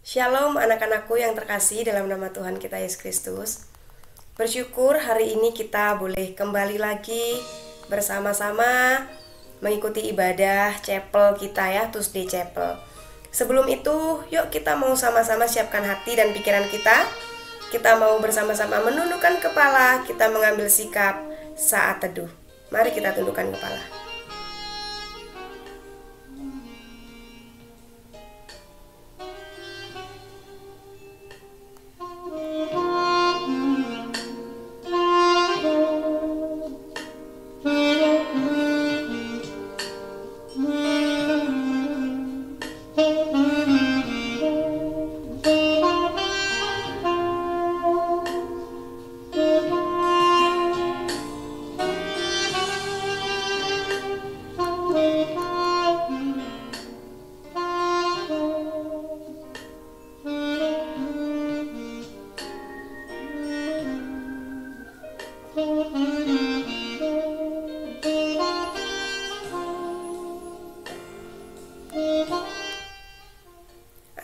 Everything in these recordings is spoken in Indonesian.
Shalom anak-anakku yang terkasih dalam nama Tuhan kita Yesus Kristus. Bersyukur hari ini kita boleh kembali lagi bersama-sama mengikuti ibadah chapel kita ya, Tuesday Chapel. Sebelum itu, yuk kita mau sama-sama siapkan hati dan pikiran kita. Kita mau bersama-sama menundukkan kepala, kita mengambil sikap saat teduh. Mari kita tundukkan kepala.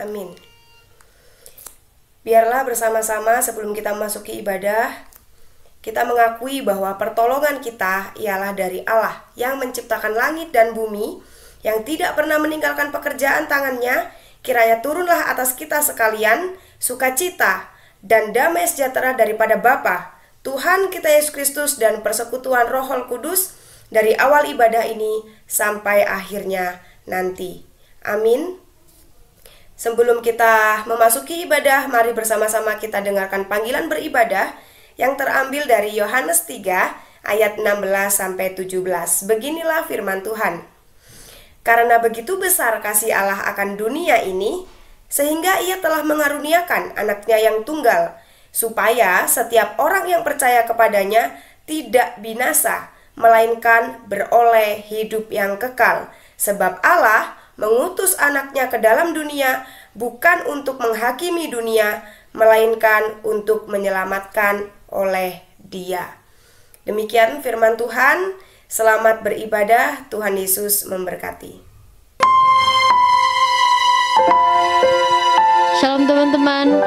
Amin. Biarlah bersama-sama sebelum kita memasuki ibadah, kita mengakui bahwa pertolongan kita ialah dari Allah yang menciptakan langit dan bumi, yang tidak pernah meninggalkan pekerjaan tangannya. Kiranya turunlah atas kita sekalian sukacita dan damai sejahtera daripada Bapa, Tuhan kita Yesus Kristus, dan persekutuan Roh Kudus dari awal ibadah ini sampai akhirnya nanti. Amin. Sebelum kita memasuki ibadah, mari bersama-sama kita dengarkan panggilan beribadah yang terambil dari Yohanes 3 ayat 16-17. Beginilah firman Tuhan. Karena begitu besar kasih Allah akan dunia ini, sehingga Ia telah mengaruniakan anaknya yang tunggal, supaya setiap orang yang percaya kepadanya tidak binasa, melainkan beroleh hidup yang kekal. Sebab Allah mengutus anaknya ke dalam dunia bukan untuk menghakimi dunia, melainkan untuk menyelamatkan oleh Dia. Demikian firman Tuhan. Selamat beribadah. Tuhan Yesus memberkati. Shalom teman-teman.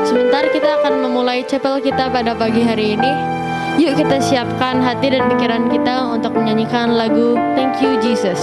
Sebentar kita akan memulai chapel kita pada pagi hari ini. Yuk kita siapkan hati dan pikiran kita untuk menyanyikan lagu Thank You Jesus.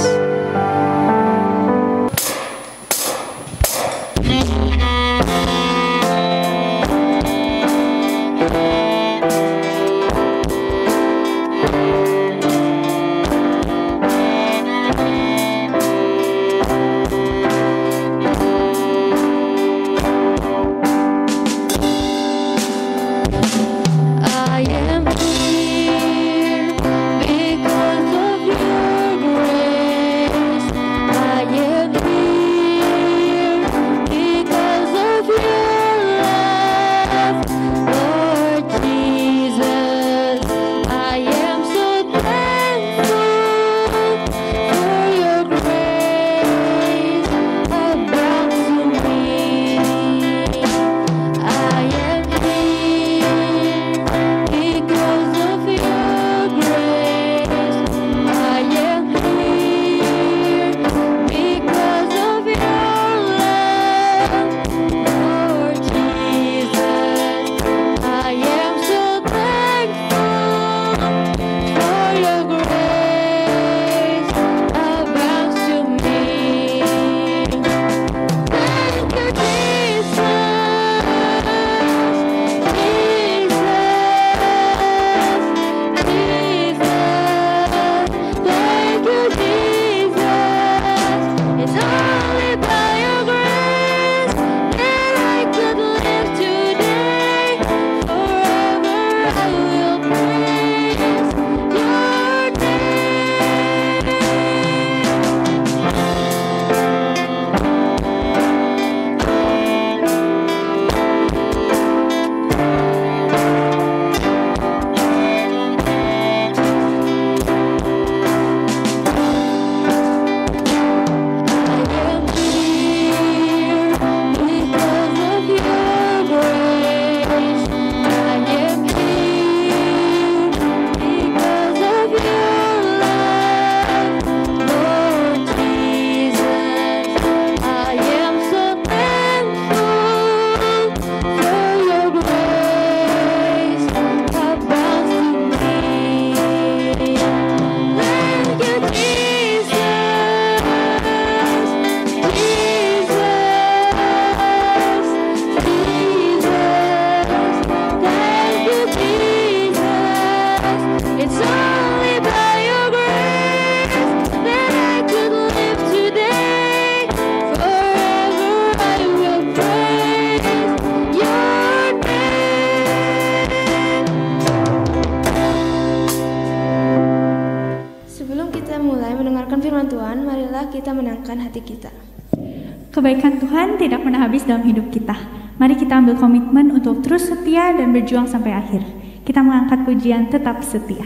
mulai mendengarkan firman Tuhan, marilah kita menangkan hati kita. Kebaikan Tuhan tidak pernah habis dalam hidup kita. Mari kita ambil komitmen untuk terus setia dan berjuang sampai akhir. Kita mengangkat pujian tetap setia.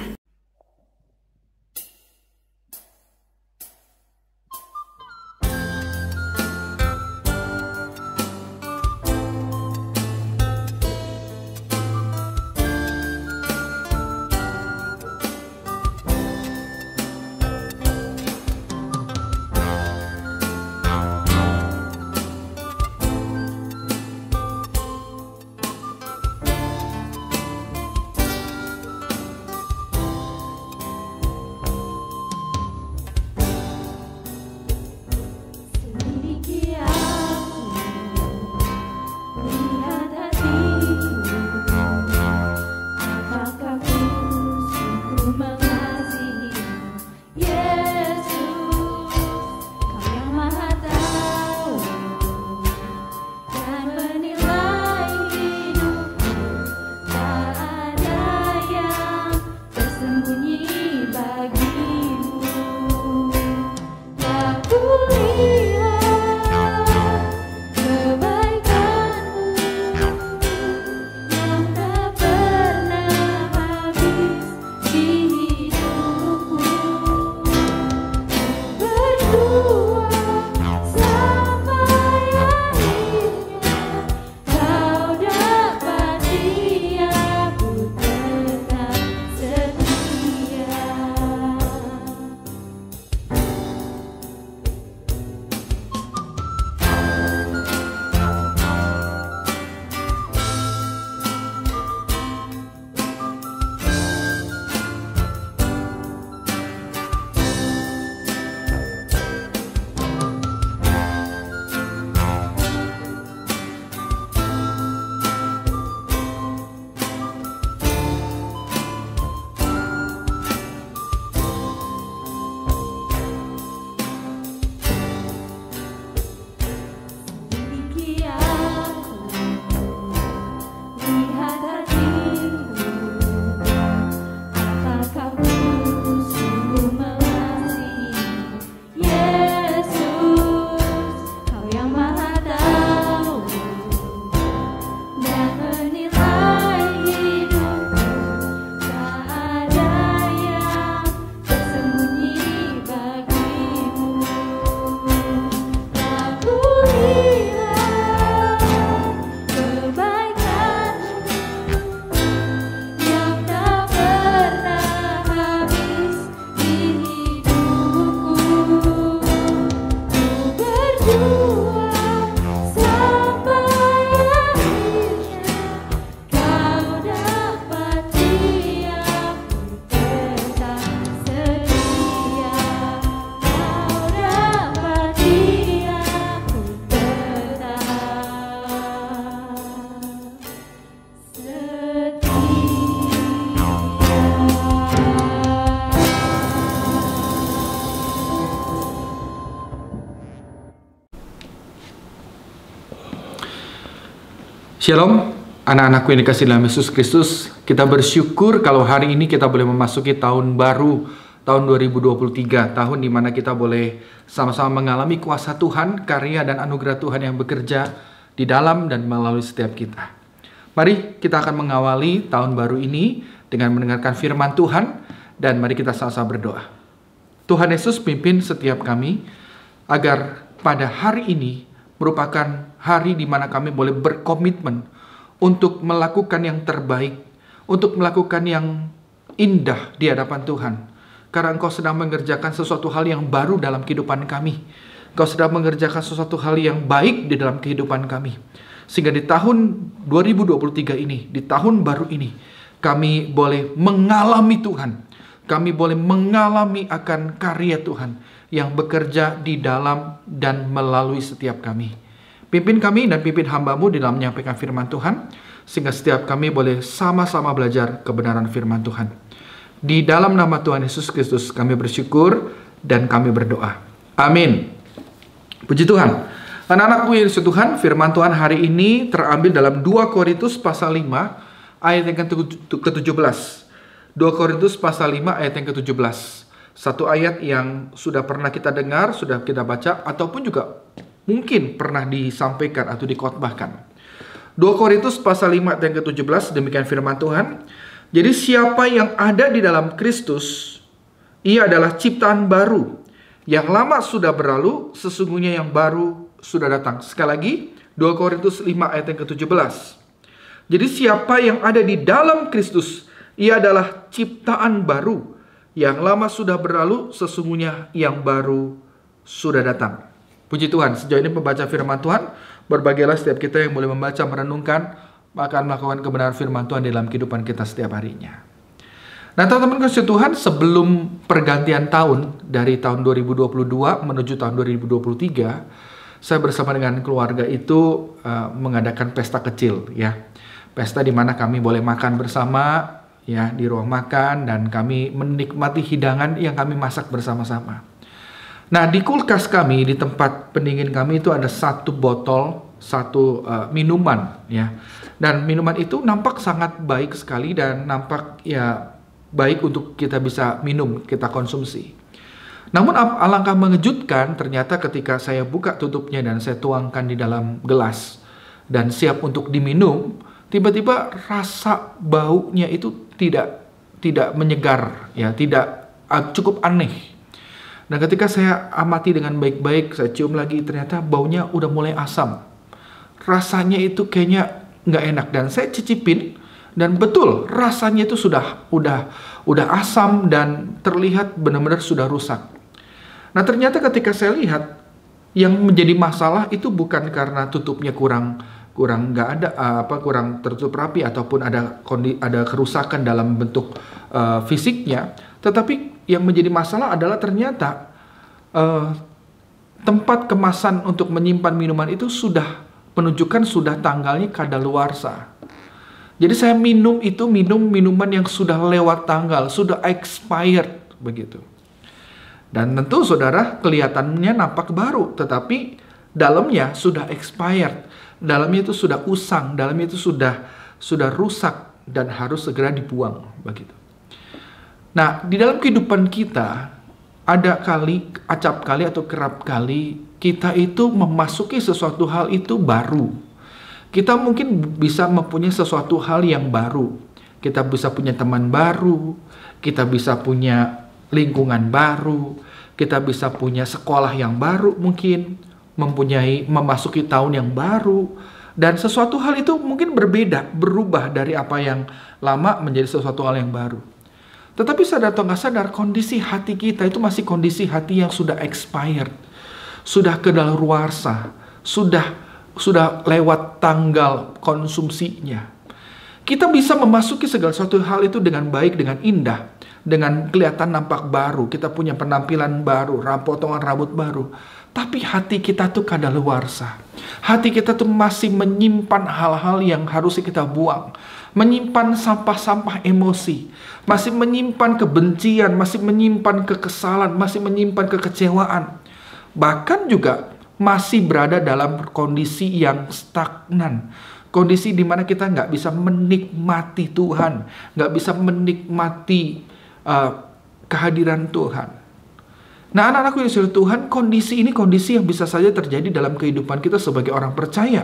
Shalom, anak-anakku yang dikasihi dalam Yesus Kristus. Kita bersyukur kalau hari ini kita boleh memasuki tahun baru, tahun 2023, tahun di mana kita boleh sama-sama mengalami kuasa Tuhan, karya dan anugerah Tuhan yang bekerja di dalam dan melalui setiap kita. Mari kita akan mengawali tahun baru ini dengan mendengarkan firman Tuhan, dan mari kita sama-sama berdoa. Tuhan Yesus pimpin setiap kami agar pada hari ini merupakan hari di mana kami boleh berkomitmen untuk melakukan yang terbaik, untuk melakukan yang indah di hadapan Tuhan. Karena Engkau sedang mengerjakan sesuatu hal yang baru dalam kehidupan kami. Engkau sedang mengerjakan sesuatu hal yang baik di dalam kehidupan kami. Sehingga di tahun 2023 ini, di tahun baru ini, kami boleh mengalami Tuhan. Kami boleh mengalami akan karya Tuhan yang bekerja di dalam dan melalui setiap kami. Pimpin kami dan pimpin hamba-Mu di dalam menyampaikan firman Tuhan, sehingga setiap kami boleh sama-sama belajar kebenaran firman Tuhan. Di dalam nama Tuhan Yesus Kristus kami bersyukur dan kami berdoa. Amin. Puji Tuhan. Anak-anakku yang dikasihi Tuhan, firman Tuhan hari ini terambil dalam 2 Korintus pasal 5 ayat yang ke-17. 2 Korintus pasal 5 ayat yang ke-17. Satu ayat yang sudah pernah kita dengar, sudah kita baca, ataupun juga mungkin pernah disampaikan atau dikhotbahkan. 2 Korintus pasal 5 ayat yang ke-17, demikian firman Tuhan. Jadi siapa yang ada di dalam Kristus, ia adalah ciptaan baru. Yang lama sudah berlalu, sesungguhnya yang baru sudah datang. Sekali lagi, 2 Korintus 5 ayat yang ke-17. Jadi siapa yang ada di dalam Kristus, ia adalah ciptaan baru. Yang lama sudah berlalu, sesungguhnya yang baru sudah datang. Puji Tuhan, sejauh ini pembaca firman Tuhan, berbahagialah setiap kita yang boleh membaca, merenungkan, akan melakukan kebenaran firman Tuhan dalam kehidupan kita setiap harinya. Nah teman-teman kasih Tuhan, sebelum pergantian tahun dari tahun 2022 menuju tahun 2023, saya bersama dengan keluarga itu mengadakan pesta kecil, ya. Pesta di mana kami boleh makan bersama, ya, di ruang makan, dan kami menikmati hidangan yang kami masak bersama-sama. Nah, di kulkas kami, di tempat pendingin kami itu ada satu botol, satu minuman, ya. Dan minuman itu nampak sangat baik sekali dan nampak ya baik untuk kita bisa minum, kita konsumsi. Namun alangkah mengejutkan ternyata ketika saya buka tutupnya dan saya tuangkan di dalam gelas dan siap untuk diminum, tiba-tiba rasa baunya itu tidak menyegar, ya, tidak cukup aneh. Nah, ketika saya amati dengan baik-baik, saya cium lagi, ternyata baunya udah mulai asam. Rasanya itu kayaknya nggak enak dan saya cicipin dan betul rasanya itu udah asam dan terlihat benar-benar sudah rusak. Nah, ternyata ketika saya lihat yang menjadi masalah itu bukan karena tutupnya kurang tertutup rapi ataupun ada kerusakan dalam bentuk fisiknya, tetapi yang menjadi masalah adalah ternyata tempat kemasan untuk menyimpan minuman itu sudah menunjukkan sudah tanggalnya kadaluarsa. Jadi saya minum minuman yang sudah lewat tanggal, sudah expired begitu. Dan tentu saudara kelihatannya nampak baru, tetapi dalamnya sudah expired. Dalamnya itu sudah usang, dalamnya itu sudah rusak dan harus segera dibuang begitu. Nah, di dalam kehidupan kita acap kali atau kerap kali kita itu memasuki sesuatu hal itu baru. Kita mungkin bisa mempunyai sesuatu hal yang baru. Kita bisa punya teman baru, kita bisa punya lingkungan baru, kita bisa punya sekolah yang baru mungkin, memasuki tahun yang baru, dan sesuatu hal itu mungkin berubah dari apa yang lama menjadi sesuatu hal yang baru. Tetapi sadar atau nggak sadar, kondisi hati kita itu masih kondisi hati yang sudah expired, sudah kadaluarsa, sudah lewat tanggal konsumsinya. Kita bisa memasuki segala suatu hal itu dengan baik, dengan indah, dengan kelihatan nampak baru, kita punya penampilan baru, potongan rambut baru. Tapi hati kita tuh kadaluarsa. Hati kita tuh masih menyimpan hal-hal yang harus kita buang. Menyimpan sampah-sampah emosi. Masih menyimpan kebencian, masih menyimpan kekesalan, masih menyimpan kekecewaan. Bahkan juga masih berada dalam kondisi yang stagnan. Kondisi di mana kita nggak bisa menikmati Tuhan. Nggak bisa menikmati kehadiran Tuhan. Nah, anak-anakku yang disayang Tuhan, kondisi ini kondisi yang bisa saja terjadi dalam kehidupan kita sebagai orang percaya.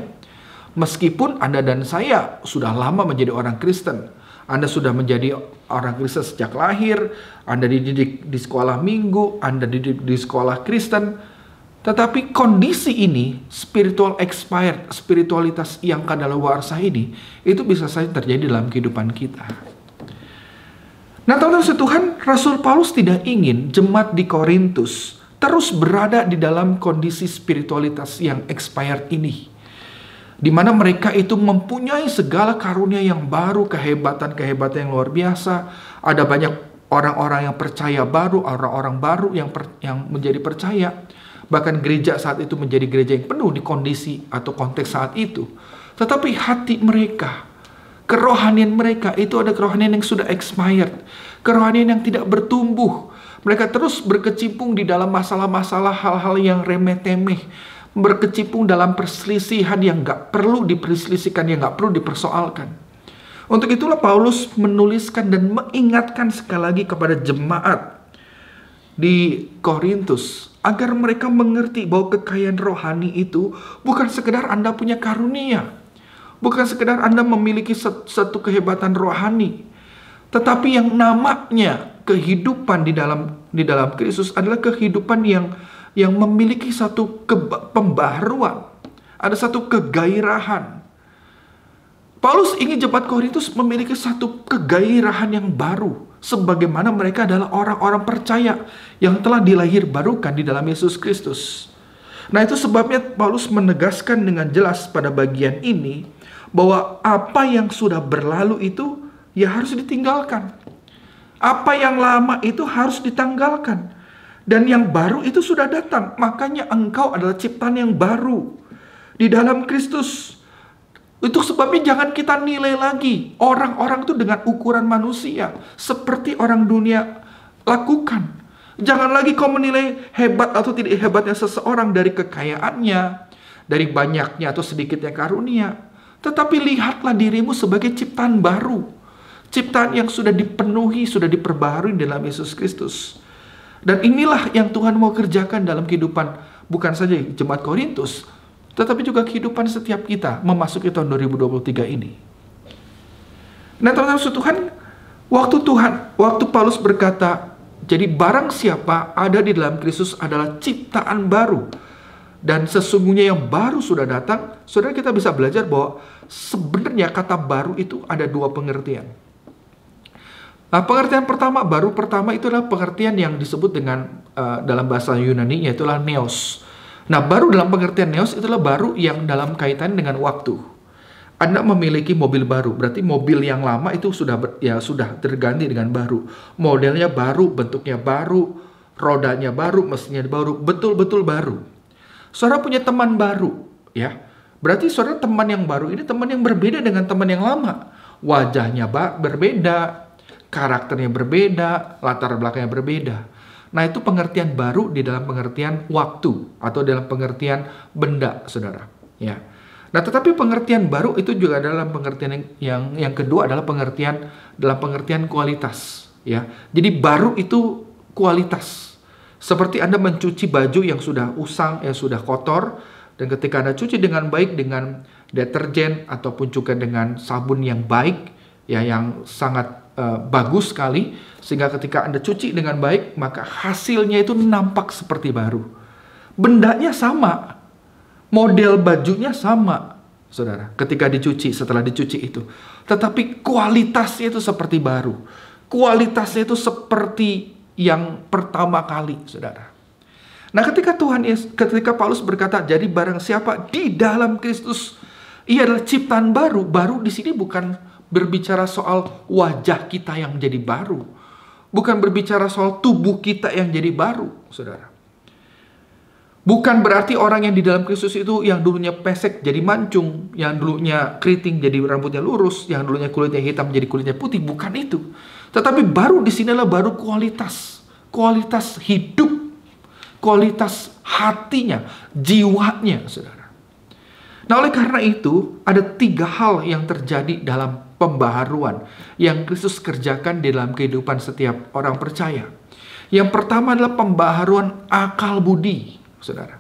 Meskipun Anda dan saya sudah lama menjadi orang Kristen. Anda sudah menjadi orang Kristen sejak lahir, Anda dididik di sekolah minggu, Anda dididik di sekolah Kristen. Tetapi kondisi ini, spiritual expired, spiritualitas yang kadaluarsa ini, itu bisa saja terjadi dalam kehidupan kita. Nah, teman-teman Tuhan, Rasul Paulus tidak ingin jemaat di Korintus terus berada di dalam kondisi spiritualitas yang expired ini. Di mana mereka itu mempunyai segala karunia yang baru, kehebatan-kehebatan yang luar biasa. Ada banyak orang-orang yang percaya baru, orang-orang baru yang menjadi percaya. Bahkan gereja saat itu menjadi gereja yang penuh di kondisi atau konteks saat itu. Tetapi hati mereka, kerohanian mereka itu ada kerohanian yang sudah expired. Kerohanian yang tidak bertumbuh. Mereka terus berkecimpung di dalam masalah-masalah hal-hal yang remeh-temeh. Berkecimpung dalam perselisihan yang gak perlu diperselisihkan, yang gak perlu dipersoalkan. Untuk itulah Paulus menuliskan dan mengingatkan sekali lagi kepada jemaat di Korintus agar mereka mengerti bahwa kekayaan rohani itu bukan sekedar Anda punya karunia, bukan sekedar Anda memiliki satu kehebatan rohani, tetapi yang namanya kehidupan di dalam Kristus adalah kehidupan yang memiliki satu pembaharuan, ada satu kegairahan. Paulus ingin jemaat Korintus memiliki satu kegairahan yang baru, sebagaimana mereka adalah orang-orang percaya yang telah dilahirbarukan di dalam Yesus Kristus. Nah, itu sebabnya Paulus menegaskan dengan jelas pada bagian ini bahwa apa yang sudah berlalu itu ya harus ditinggalkan. Apa yang lama itu harus ditanggalkan. Dan yang baru itu sudah datang. Makanya engkau adalah ciptaan yang baru di dalam Kristus. Itu sebabnya jangan kita nilai lagi orang-orang itu dengan ukuran manusia seperti orang dunia lakukan. Jangan lagi kau menilai hebat atau tidak hebatnya seseorang dari kekayaannya, dari banyaknya atau sedikitnya karunia. Tetapi lihatlah dirimu sebagai ciptaan baru. Ciptaan yang sudah dipenuhi, sudah diperbaharui dalam Yesus Kristus. Dan inilah yang Tuhan mau kerjakan dalam kehidupan bukan saja jemaat Korintus, tetapi juga kehidupan setiap kita memasuki tahun 2023 ini. Nah, teman-teman Tuhan, waktu Paulus berkata, jadi barang siapa ada di dalam Kristus adalah ciptaan baru, dan sesungguhnya yang baru sudah datang. Saudara, kita bisa belajar bahwa sebenarnya kata baru itu ada dua pengertian. Nah, pengertian baru pertama itu adalah pengertian yang disebut dengan dalam bahasa Yunani, yaitu neos. Nah, baru dalam pengertian neos itulah baru yang dalam kaitan dengan waktu. Anda memiliki mobil baru, berarti mobil yang lama itu sudah terganti dengan baru. Modelnya baru, bentuknya baru, rodanya baru, mesinnya baru, betul-betul baru. Saudara punya teman baru, ya. Berarti saudara teman yang baru ini teman yang berbeda dengan teman yang lama. Wajahnya berbeda, karakternya berbeda, latar belakangnya berbeda. Nah, itu pengertian baru di dalam pengertian waktu atau dalam pengertian benda, saudara. Ya. Nah, tetapi pengertian baru itu juga dalam pengertian yang kedua adalah pengertian dalam pengertian kualitas. Ya. Jadi baru itu kualitas. Seperti Anda mencuci baju yang sudah usang, yang sudah kotor, dan ketika Anda cuci dengan baik dengan deterjen ataupun juga dengan sabun yang baik, ya, yang sangat bagus sekali, sehingga ketika Anda cuci dengan baik, maka hasilnya itu nampak seperti baru. Bendanya sama, model bajunya sama, saudara, ketika dicuci, setelah dicuci itu. Tetapi kualitasnya itu seperti baru. Kualitasnya itu seperti yang pertama kali, saudara. Nah, ketika Paulus berkata, jadi barang siapa di dalam Kristus, ia adalah ciptaan baru. Baru di sini bukan berbicara soal wajah kita yang menjadi baru. Bukan berbicara soal tubuh kita yang jadi baru, saudara. Bukan berarti orang yang di dalam Kristus itu yang dulunya pesek jadi mancung, yang dulunya keriting jadi rambutnya lurus, yang dulunya kulitnya hitam jadi kulitnya putih. Bukan itu. Tetapi baru di sini adalah baru kualitas. Kualitas hidup. Kualitas hatinya, jiwanya, saudara. Nah, oleh karena itu, ada 3 hal yang terjadi dalam pembaharuan yang Kristus kerjakan di dalam kehidupan setiap orang percaya. Yang pertama adalah pembaharuan akal budi, saudara.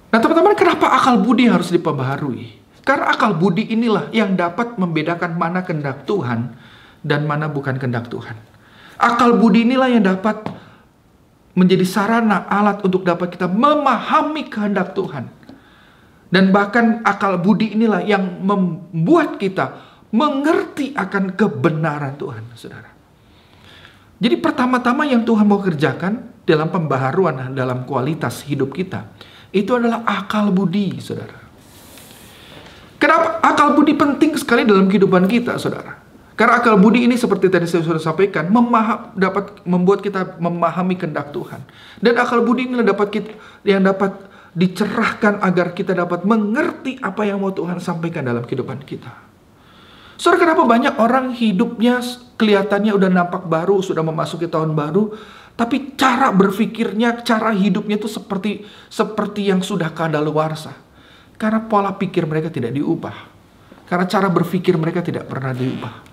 Nah, teman-teman, kenapa akal budi harus diperbaharui? Karena akal budi inilah yang dapat membedakan mana kehendak Tuhan dan mana bukan kehendak Tuhan. Akal budi inilah yang dapat menjadi sarana, alat untuk dapat kita memahami kehendak Tuhan. Dan bahkan akal budi inilah yang membuat kita mengerti akan kebenaran Tuhan, saudara. Jadi pertama-tama yang Tuhan mau kerjakan dalam pembaharuan, dalam kualitas hidup kita, itu adalah akal budi, saudara. Kenapa akal budi penting sekali dalam kehidupan kita, saudara? Karena akal budi ini seperti tadi saya sudah sampaikan, dapat membuat kita memahami kehendak Tuhan. Dan akal budi ini yang dapat dicerahkan agar kita dapat mengerti apa yang mau Tuhan sampaikan dalam kehidupan kita. Saudara, kenapa banyak orang hidupnya kelihatannya udah nampak baru, sudah memasuki tahun baru, tapi cara berpikirnya, cara hidupnya itu seperti yang sudah kadaluarsa. Karena pola pikir mereka tidak diubah. Karena cara berpikir mereka tidak pernah diubah.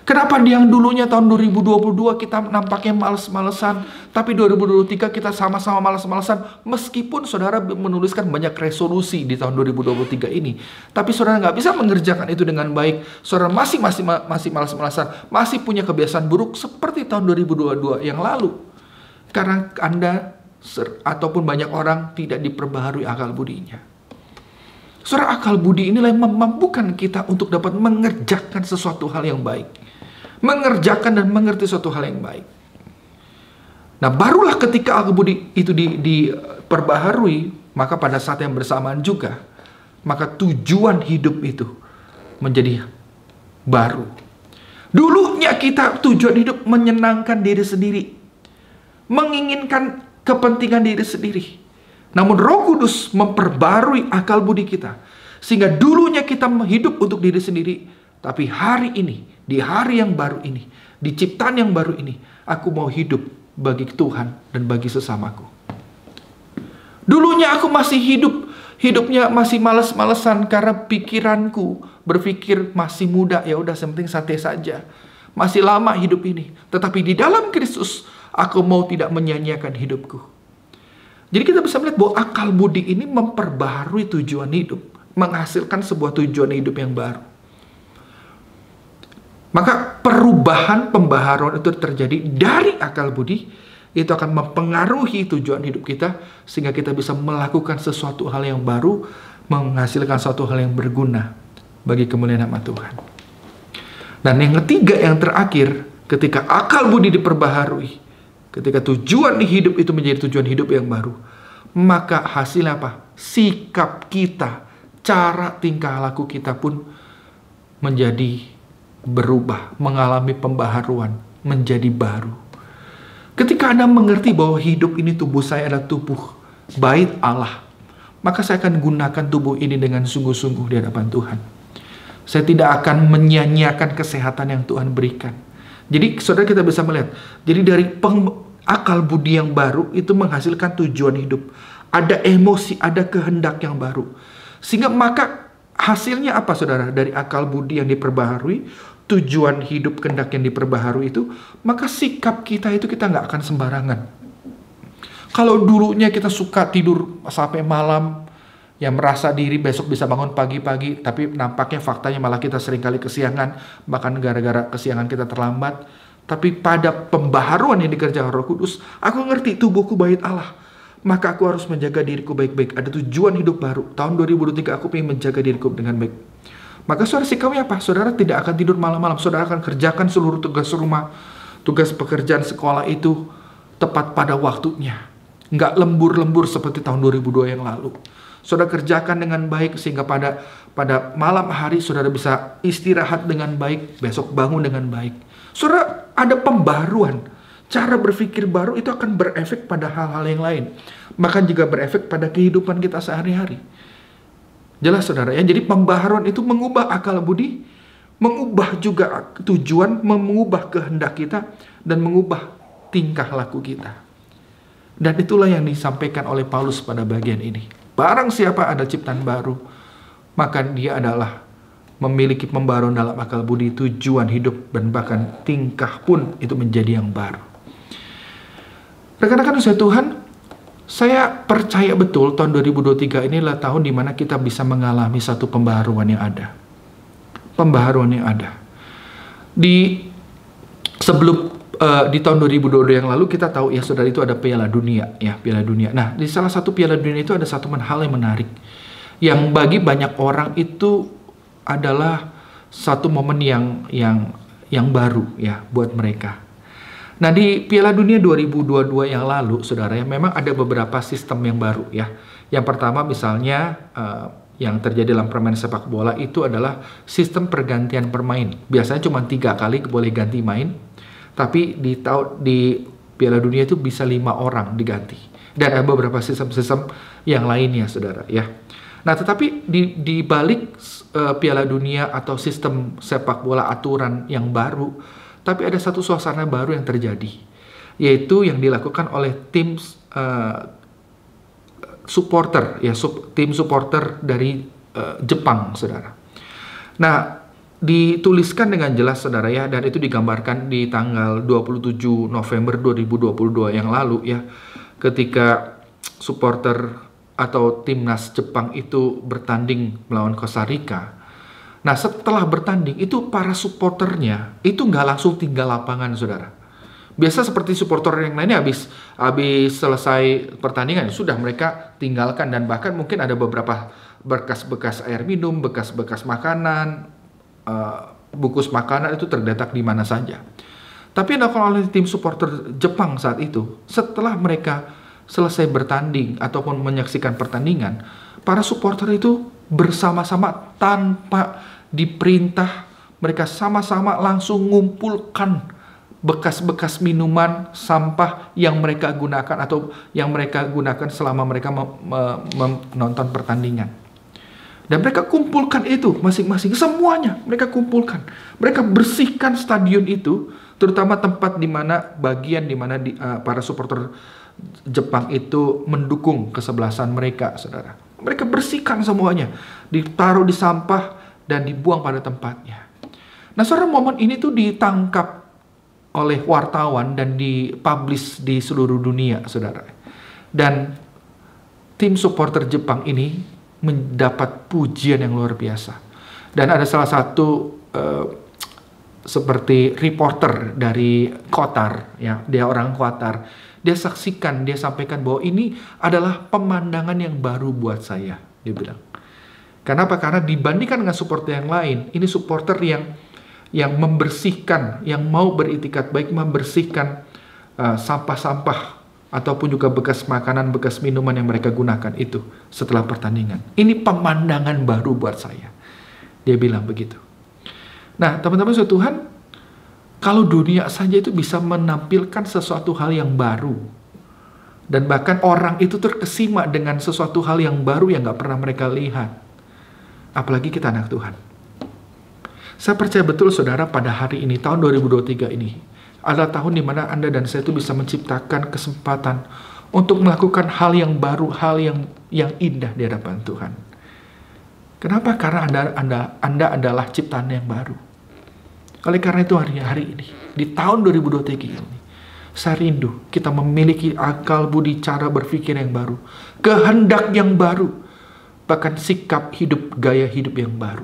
Kenapa yang dulunya tahun 2022 kita nampaknya males-malesan, tapi 2023 kita sama-sama males-malesan, meskipun saudara menuliskan banyak resolusi di tahun 2023 ini, tapi saudara nggak bisa mengerjakan itu dengan baik, saudara masih males-malesan, masih punya kebiasaan buruk seperti tahun 2022 yang lalu, karena Anda ataupun banyak orang tidak diperbaharui akal budinya. Saudara, akal budi inilah yang memampukan kita untuk dapat mengerjakan sesuatu hal yang baik, mengerjakan dan mengerti suatu hal yang baik. Nah, barulah ketika akal budi itu diperbaharui, maka pada saat yang bersamaan juga, maka tujuan hidup itu menjadi baru. Dulunya kita tujuan hidup menyenangkan diri sendiri, menginginkan kepentingan diri sendiri. Namun Roh Kudus memperbarui akal budi kita, sehingga dulunya kita hidup untuk diri sendiri, tapi hari ini, di hari yang baru ini, di ciptaan yang baru ini, aku mau hidup bagi Tuhan dan bagi sesamaku. Dulunya aku masih hidupnya masih males-malesan karena pikiranku berpikir masih muda, ya udah penting santai saja. Masih lama hidup ini. Tetapi di dalam Kristus, aku mau tidak menyia-nyiakan hidupku. Jadi kita bisa melihat bahwa akal budi ini memperbaharui tujuan hidup, menghasilkan sebuah tujuan hidup yang baru. Maka perubahan pembaharuan itu terjadi dari akal budi, itu akan mempengaruhi tujuan hidup kita, sehingga kita bisa melakukan sesuatu hal yang baru, menghasilkan suatu hal yang berguna bagi kemuliaan nama Tuhan. Dan yang ketiga, yang terakhir, ketika akal budi diperbaharui, ketika tujuan hidup itu menjadi tujuan hidup yang baru, maka hasilnya apa? Sikap kita, cara tingkah laku kita pun menjadi berubah, mengalami pembaharuan, menjadi baru. Ketika Anda mengerti bahwa hidup ini, tubuh saya adalah tubuh bait Allah, maka saya akan gunakan tubuh ini dengan sungguh-sungguh di hadapan Tuhan. Saya tidak akan menyia-nyiakan kesehatan yang Tuhan berikan. Jadi saudara, kita bisa melihat, jadi dari akal budi yang baru itu menghasilkan tujuan hidup. Ada emosi, ada kehendak yang baru. Sehingga maka hasilnya apa saudara? Dari akal budi yang diperbaharui, tujuan hidup kehendak yang diperbaharui itu, maka sikap kita itu kita nggak akan sembarangan. Kalau dulunya kita suka tidur sampai malam, ya merasa diri besok bisa bangun pagi-pagi, tapi nampaknya faktanya malah kita seringkali kesiangan, bahkan gara-gara kesiangan kita terlambat. Tapi pada pembaharuan yang dikerjakan Roh Kudus, aku ngerti tubuhku bait Allah, maka aku harus menjaga diriku baik-baik. Ada tujuan hidup baru. Tahun 2023 aku ingin menjaga diriku dengan baik. Maka saudara, sikapnya apa? Saudara tidak akan tidur malam-malam. Saudara akan kerjakan seluruh tugas rumah, tugas pekerjaan sekolah itu tepat pada waktunya. Nggak lembur-lembur seperti tahun 2002 yang lalu. Saudara kerjakan dengan baik sehingga pada malam hari saudara bisa istirahat dengan baik, besok bangun dengan baik. Saudara, ada pembaruan. Cara berpikir baru itu akan berefek pada hal-hal yang lain. Bahkan juga berefek pada kehidupan kita sehari-hari. Jelas saudara ya, jadi pembaharuan itu mengubah akal budi, mengubah juga tujuan, mengubah kehendak kita, dan mengubah tingkah laku kita. Dan itulah yang disampaikan oleh Paulus pada bagian ini. Barang siapa ada ciptaan baru, maka dia adalah memiliki pembaruan dalam akal budi, tujuan hidup, dan bahkan tingkah pun itu menjadi yang baru. Rekan-rekan usaha Tuhan, saya percaya betul tahun 2023 inilah tahun dimana kita bisa mengalami satu pembaharuan yang ada. Pembaharuan yang ada. Di tahun 2022 yang lalu kita tahu ya saudara, itu ada Piala Dunia ya, Piala Dunia. Nah, di salah satu Piala Dunia itu ada satu hal yang menarik yang bagi banyak orang itu adalah satu momen yang baru ya buat mereka. Nah, di Piala Dunia 2022 yang lalu saudara ya, memang ada beberapa sistem yang baru ya. Yang pertama misalnya yang terjadi dalam permainan sepak bola itu adalah sistem pergantian pemain. Biasanya cuma 3 kali boleh ganti main. Tapi di Piala Dunia itu bisa 5 orang diganti. Dan ada beberapa sistem-sistem yang lainnya saudara ya. Nah, tetapi di balik Piala Dunia atau sistem sepak bola aturan yang baru, tapi ada satu suasana baru yang terjadi, yaitu yang dilakukan oleh tim supporter ya, tim supporter dari Jepang saudara. Nah, dituliskan dengan jelas saudara ya, dan itu digambarkan di tanggal 27 November 2022 yang lalu ya, ketika supporter atau timnas Jepang itu bertanding melawan Costa Rica. Nah, setelah bertanding itu para supporternya itu nggak langsung tinggal lapangan saudara. Biasa seperti supporter yang lainnya habis selesai pertandingan sudah mereka tinggalkan, dan bahkan mungkin ada beberapa bekas-bekas air minum, bekas-bekas makanan, bungkus makanan itu terletak di mana saja. Tapi yang dilakukan oleh tim supporter Jepang saat itu, setelah mereka selesai bertanding ataupun menyaksikan pertandingan, para supporter itu bersama-sama tanpa diperintah, mereka sama-sama langsung mengumpulkan bekas-bekas minuman, sampah yang mereka gunakan atau yang mereka gunakan selama mereka menonton pertandingan. Dan mereka kumpulkan itu masing-masing, semuanya mereka kumpulkan. Mereka bersihkan stadion itu, terutama tempat di mana bagian di mana para supporter Jepang itu mendukung kesebelasan mereka, saudara. Mereka bersihkan semuanya, ditaruh di sampah dan dibuang pada tempatnya. Nah, saudara, momen ini tuh ditangkap oleh wartawan dan dipublish di seluruh dunia, saudara. Dan tim supporter Jepang ini mendapat pujian yang luar biasa. Dan ada salah satu seperti reporter dari Qatar, ya, dia orang Qatar. Dia saksikan, dia sampaikan bahwa ini adalah pemandangan yang baru buat saya, dia bilang. Kenapa? Karena dibandingkan dengan supporter yang lain, ini supporter yang membersihkan, yang mau beritikat baik membersihkan sampah-sampah ataupun juga bekas makanan, bekas minuman yang mereka gunakan itu setelah pertandingan. Ini pemandangan baru buat saya. Dia bilang begitu. Nah, teman-teman saudara Tuhan, kalau dunia saja itu bisa menampilkan sesuatu hal yang baru, dan bahkan orang itu terkesima dengan sesuatu hal yang baru yang gak pernah mereka lihat, apalagi kita anak Tuhan. Saya percaya betul saudara, pada hari ini, tahun 2023 ini adalah tahun di mana Anda dan saya itu bisa menciptakan kesempatan untuk melakukan hal yang baru, hal yang indah di hadapan Tuhan. Kenapa? Karena Anda adalah ciptaan yang baru. Oleh karena itu hari ini, di tahun 2023 ini, saya rindu kita memiliki akal budi cara berpikir yang baru, kehendak yang baru, bahkan sikap hidup, gaya hidup yang baru.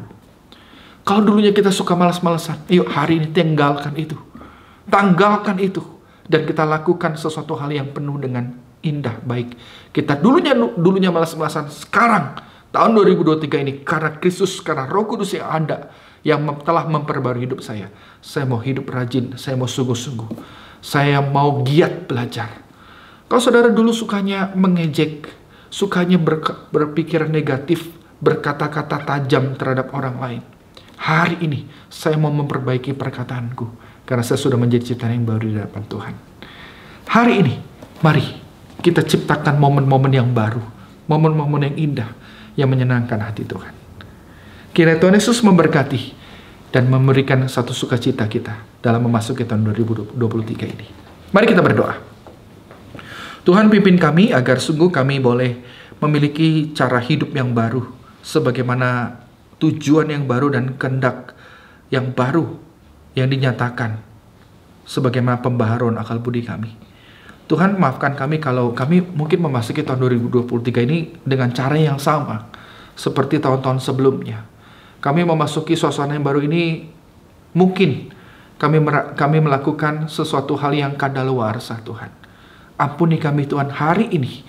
Kalau dulunya kita suka malas-malasan, yuk hari ini tinggalkan itu. Tanggalkan itu, dan kita lakukan sesuatu hal yang penuh dengan indah, baik. Kita dulunya malas-malasan, sekarang tahun 2023 ini karena Kristus, karena Roh Kudus yang ada, yang telah memperbarui hidup saya. Saya mau hidup rajin, saya mau sungguh-sungguh, saya mau giat belajar. Kalau saudara dulu sukanya mengejek, sukanya berpikiran negatif, berkata-kata tajam terhadap orang lain, hari ini saya mau memperbaiki perkataanku. Karena saya sudah menjadi ciptaan yang baru di hadapan Tuhan. Hari ini, mari kita ciptakan momen-momen yang baru. Momen-momen yang indah, yang menyenangkan hati Tuhan. Kiranya Tuhan Yesus memberkati dan memberikan satu sukacita kita dalam memasuki tahun 2023 ini. Mari kita berdoa. Tuhan, pimpin kami agar sungguh kami boleh memiliki cara hidup yang baru, sebagaimana tujuan yang baru dan kehendak yang baru yang dinyatakan sebagaimana pembaharuan akal budi kami. Tuhan, maafkan kami kalau kami mungkin memasuki tahun 2023 ini dengan cara yang sama seperti tahun-tahun sebelumnya. Kami memasuki suasana yang baru ini, mungkin kami melakukan sesuatu hal yang kadaluarsa, Tuhan. Ampuni kami Tuhan hari ini.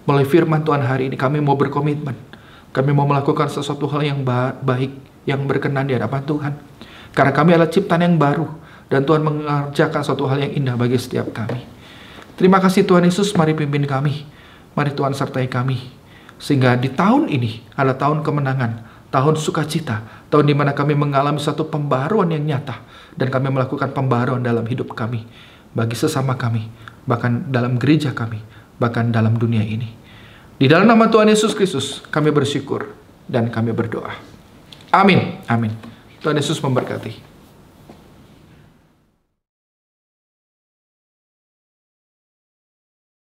Melalui firman Tuhan hari ini kami mau berkomitmen. Kami mau melakukan sesuatu hal yang baik, yang berkenan di hadapan Tuhan. Karena kami adalah ciptaan yang baru, dan Tuhan mengerjakan suatu hal yang indah bagi setiap kami. Terima kasih Tuhan Yesus, mari pimpin kami. Mari Tuhan sertai kami. Sehingga di tahun ini adalah tahun kemenangan, tahun sukacita, tahun di mana kami mengalami satu pembaharuan yang nyata, dan kami melakukan pembaharuan dalam hidup kami, bagi sesama kami, bahkan dalam gereja kami, bahkan dalam dunia ini. Di dalam nama Tuhan Yesus Kristus, kami bersyukur dan kami berdoa. Amin. Amin. Tuhan Yesus memberkati.